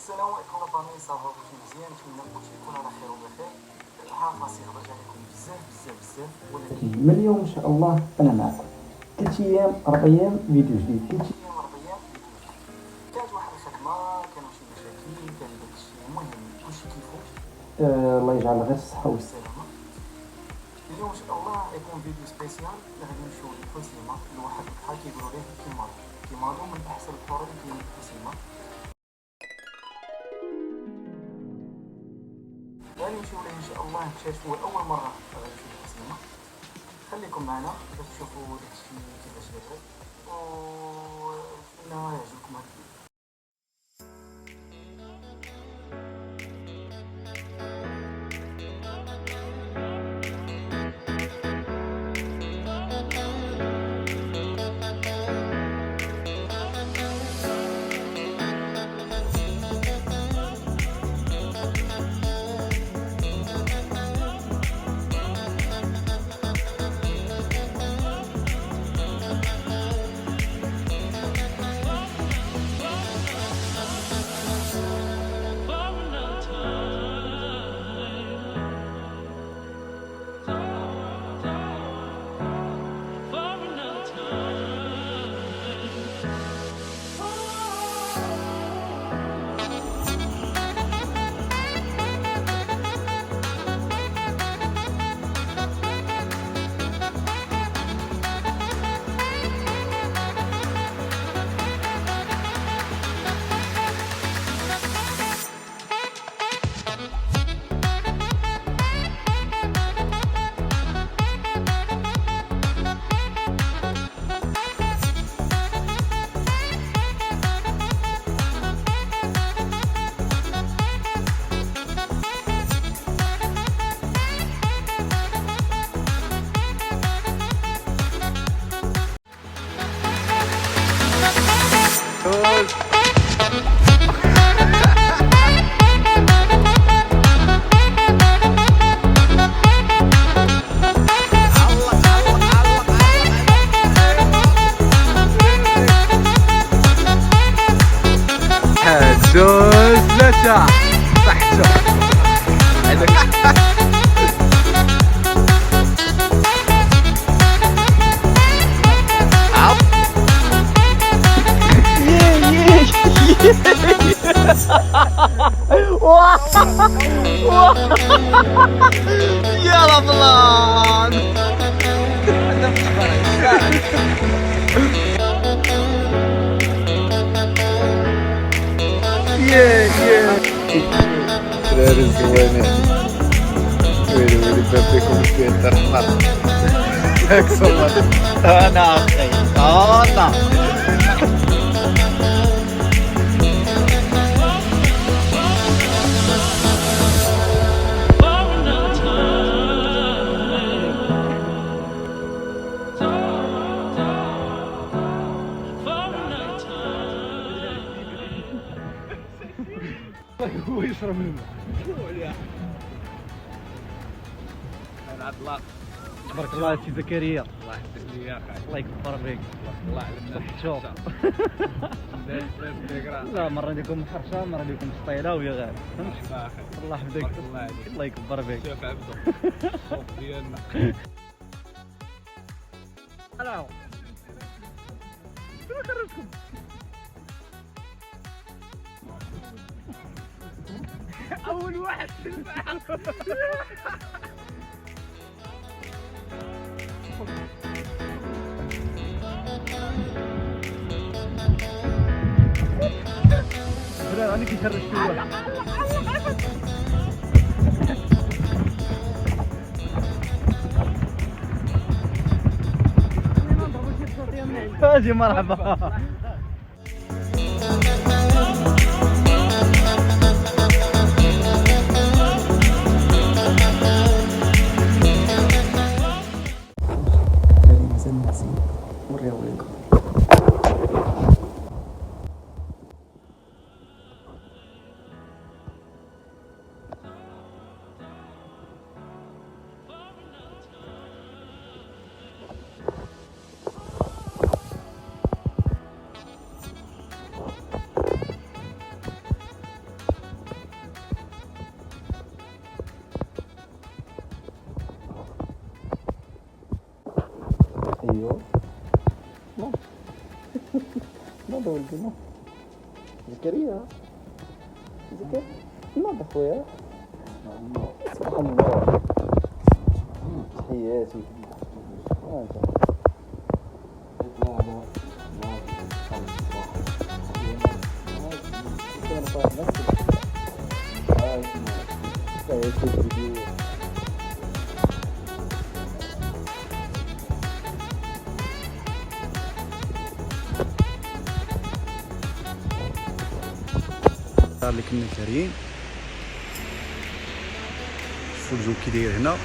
السلام عليكم لافامي، صافا كلشي مزيان، نتمنى كلشي يكون على خير وبخير. الحال راسي خرج عليكم بزاف ولكن من اليوم ان شاء الله انا معكم 3 ايام 4 ايام فيديو جديد. 3 ايام 4 ايام كانت واحد الخدمه، كانوا شي مشاكل، كان داكشي المهم كلشي كيفو. الله يجعل غير الصحه والسلامه. اليوم ان شاء الله يكون فيديو سبيسيال اللي غادي نمشيو للحسيمه لواحد البحر كيقولوا ليه كيمادو من احسن القرى اللي كاينين في الحسيمه. غادي نمشيو ليه ان شاء الله نكتشفوا اول مره غادي نمشيو للحسيمه. خليكم معنا باش تشوفوا داكشي كيفاش داير ونتمنى يعجبكم هاد الفيديو. جوز ثلاثة صحته يا رمضان دراري الزوانين ويلي باب فيكم مسكين ترحمر هاك صوت انا اخي انا هو يشرب منه الله تبارك الله سي زكريا. الله يحفظك ليا اخي، الله يكبر بك، الله علمنا شوف لا مره نديكم محرشه مره نديكم سطيله ويا غير فهمت اخي. الله يحفظك الله يكبر بك. شوف عبدو الصوت ديالنا الو شنو خرجكم اول واحد في البحر لا انا كيشرش فيا اجي مرحبا. ولدي زكريا زكريا ناض اخويا سبحان الله تحياتي اللي كنا كاريين شوفوا الجو كي داير هنا.